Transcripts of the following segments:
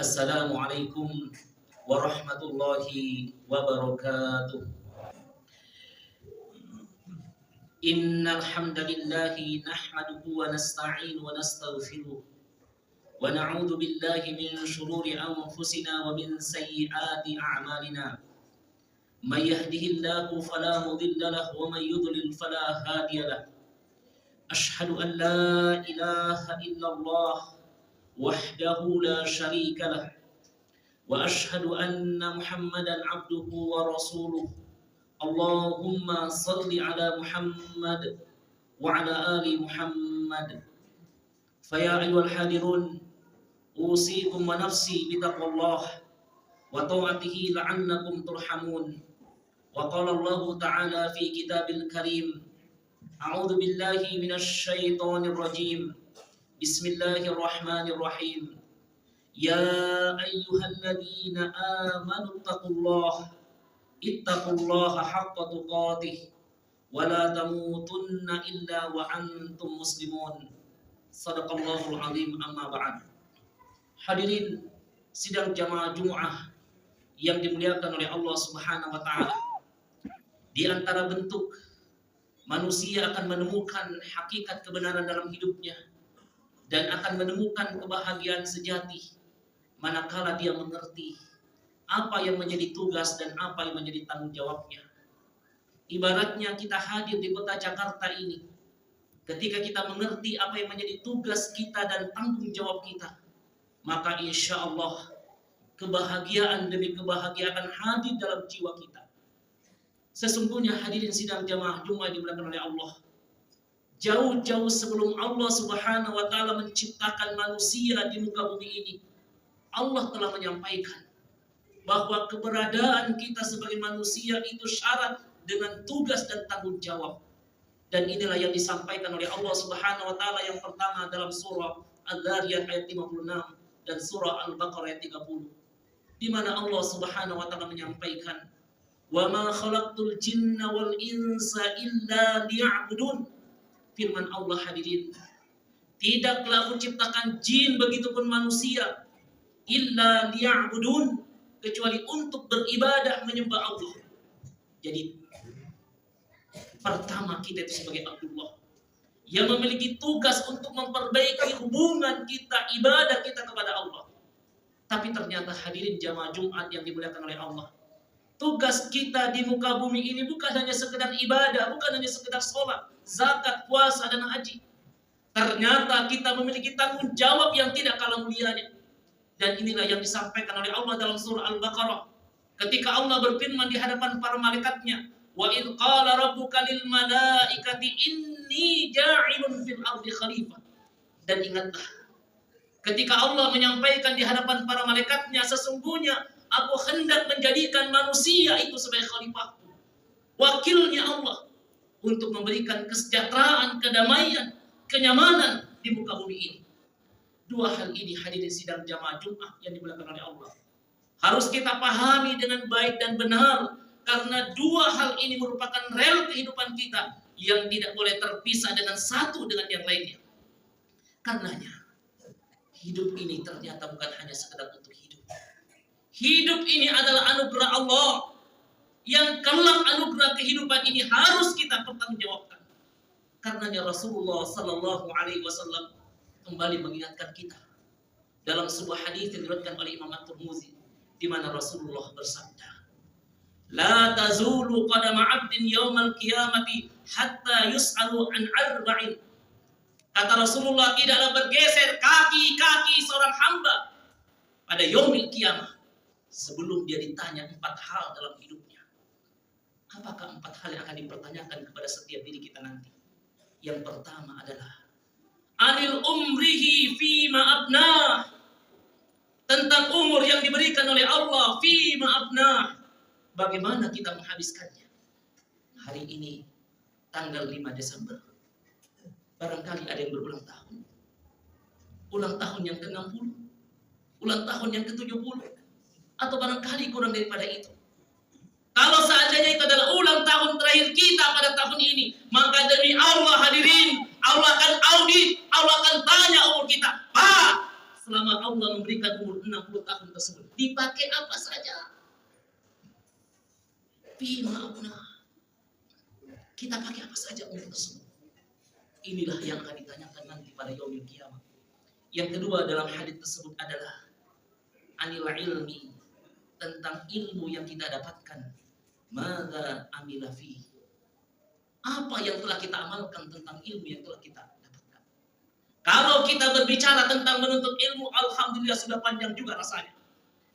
Assalamualaikum warahmatullahi wabarakatuh. Innal hamdalillahi nahmaduhu wa nasta'inu wa nastaghfiruh wa na'udzu billahi min shururi anfusina wa min sayyiati a'malina. May yahdihillahu fala mudilla lahu wa may yudlil fala hadiya lahu. Ashhadu an la ilaha illallah wahdahu la syarika lah wa ashhadu anna Muhammadan abduhu wa rasuluh. Allahumma salli ala Muhammad wa ala ali Muhammad. Faya ayyuhal hadirun, usikum wa nafsi bitaqwallah wa ta'atihi la'annakum turhamun. Wa qala Allah ta'ala fi kitabil karim, a'udzu billahi minasy syaithanir rajim. Bismillahirrahmanirrahim. Ya ayyuhalladzina amanu ittaqullaha haqqa tuqatih wa la tamutunna illa wa antum muslimun. Shadaqallahul azim. Amma ba'd. Hadirin sidang jamaah Jumat yang dimuliakan oleh Allah Subhanahu wa taala. Di antara bentuk manusia akan menemukan hakikat kebenaran dalam hidupnya dan akan menemukan kebahagiaan sejati manakala dia mengerti apa yang menjadi tugas dan apa yang menjadi tanggung jawabnya. Ibaratnya kita hadir di kota Jakarta ini, ketika kita mengerti apa yang menjadi tugas kita dan tanggung jawab kita, maka insya Allah kebahagiaan demi kebahagiaan akan hadir dalam jiwa kita. Sesungguhnya hadirin sidang jamaah Jumat dimuliakan oleh Allah, jauh-jauh sebelum Allah Subhanahu wa taala menciptakan manusia di muka bumi ini, Allah telah menyampaikan bahwa keberadaan kita sebagai manusia itu syarat dengan tugas dan tanggung jawab. Dan inilah yang disampaikan oleh Allah Subhanahu wa taala yang pertama dalam surah Al-Dhariyat ayat 56 dan surah Al-Baqarah ayat 30, di mana Allah Subhanahu wa taala menyampaikan, "Wa ma khalaqtul jinna wal insa illa liya'budun." Firman Allah, hadirin, tidaklah aku ciptakan jin begitupun manusia illa liya'budun, kecuali untuk beribadah menyembah Allah. Jadi pertama kita itu sebagai Abdullah yang memiliki tugas untuk memperbaiki hubungan kita, ibadah kita kepada Allah. Tapi ternyata hadirin jamaah Jumat yang dimuliakan oleh Allah, tugas kita di muka bumi ini bukan hanya sekedar ibadah, bukan hanya sekedar sholat, zakat, puasa, dan haji. Ternyata kita memiliki tanggung jawab yang tidak kalah mulianya. Dan inilah yang disampaikan oleh Allah dalam surah Al-Baqarah, ketika Allah berfirman di hadapan para malaikatnya, "Wa idh qala rabbuka lil malaikati inni ja'ilun fil ardi khalifah." Dan ingatlah, ketika Allah menyampaikan di hadapan para malaikatnya, sesungguhnya aku hendak menjadikan manusia itu sebagai khalifah, wakilnya Allah, untuk memberikan kesejahteraan, kedamaian, kenyamanan di muka bumi ini. Dua hal ini hadirin sidang jamaah Jumat yang dimuliakan oleh Allah harus kita pahami dengan baik dan benar, karena dua hal ini merupakan rel kehidupan kita yang tidak boleh terpisah dengan satu dengan yang lainnya. Karenanya hidup ini ternyata bukan hanya sekedar untuk hidup. Hidup ini adalah anugerah Allah yang kelak anugerah kehidupan ini harus kita pertanggungjawabkan. Karenanya Rasulullah Sallallahu Alaihi Wasallam kembali mengingatkan kita dalam sebuah hadis yang diriwayatkan oleh Imam At-Tirmidzi, di mana Rasulullah bersabda, "La tazulu qadama 'abdin yaumal qiyamati hatta yus'alu an arba'in." Kata Rasulullah, tidaklah bergeser kaki-kaki seorang hamba pada yaumil qiyamah sebelum dia ditanya 4 hal dalam hidupnya. Apakah 4 hal yang akan dipertanyakan kepada setiap diri kita nanti? Yang pertama adalah anil umrihi fima abnah, tentang umur yang diberikan oleh Allah, fima abnah, bagaimana kita menghabiskannya. Hari ini tanggal 5 Desember, barangkali ada yang berulang tahun, ulang tahun yang ke-60, ulang tahun yang ke-70, atau barangkali kurang daripada itu. Kalau seandainya itu adalah ulang tahun terakhir kita pada tahun ini, maka demi Allah hadirin, Allah akan audit, Allah akan tanya umur kita. Pak, selama Allah memberikan umur 60 tahun tersebut. Dipakai apa saja. Bima'una. Kita pakai apa saja umur tersebut. Inilah yang akan ditanyakan nanti pada yaumil kiamat. Yang kedua dalam hadis tersebut adalah anil ilmi, tentang ilmu yang kita dapatkan. Madza amila fi. Apa yang telah kita amalkan tentang ilmu yang telah kita dapatkan. Kalau kita berbicara tentang menuntut ilmu, alhamdulillah sudah panjang juga rasanya.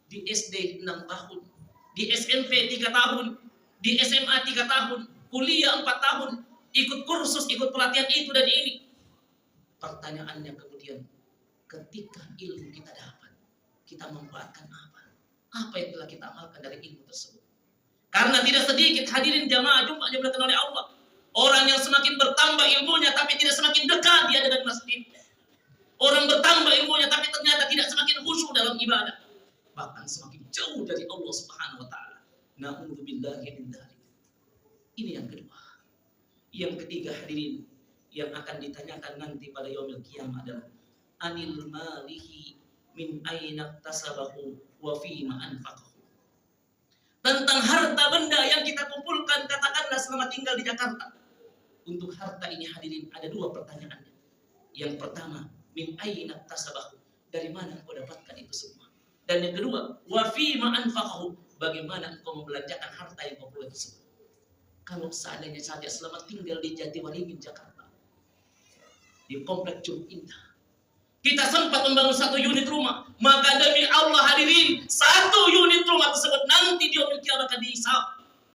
Di SD 6 tahun, di SMP 3 tahun, di SMA 3 tahun, kuliah 4 tahun, ikut kursus, ikut pelatihan itu dan ini. Pertanyaannya kemudian, ketika ilmu kita dapat, kita memanfaatkan apa? Apa yang telah kita amalkan dari ilmu tersebut? Karena tidak sedikit hadirin jamaah Jumat yang dimuliakan oleh Allah, orang yang semakin bertambah ilmunya tapi tidak semakin dekat dia dengan masjid. Orang bertambah ilmunya tapi ternyata tidak semakin khusyuk dalam ibadah, bahkan semakin jauh dari Allah Subhanahu wa taala. Na'udzubillahi min dzalik. Ini yang kedua. Yang ketiga hadirin yang akan ditanyakan nanti pada yaumil qiyamah adalah anil malihi min aina tasabahu wa fi ma anfaqahu. Tentang harta benda yang kita kumpulkan katakanlah selama tinggal di Jakarta. Untuk harta ini hadirin ada dua pertanyaan. Yang pertama, min aina tasabahu, dari mana engkau dapatkan itu semua? Dan yang kedua, wa fi ma anfaqahu, bagaimana engkau membelanjakan harta yang kau peroleh tersebut? Kalau seandainya saja selama tinggal di Jatiwaringin Jakarta, di komplek Curug Indah, kita sempat membangun 1 unit rumah, maka demi Allah hadirin, 1 unit rumah tersebut nanti dia akan dihisab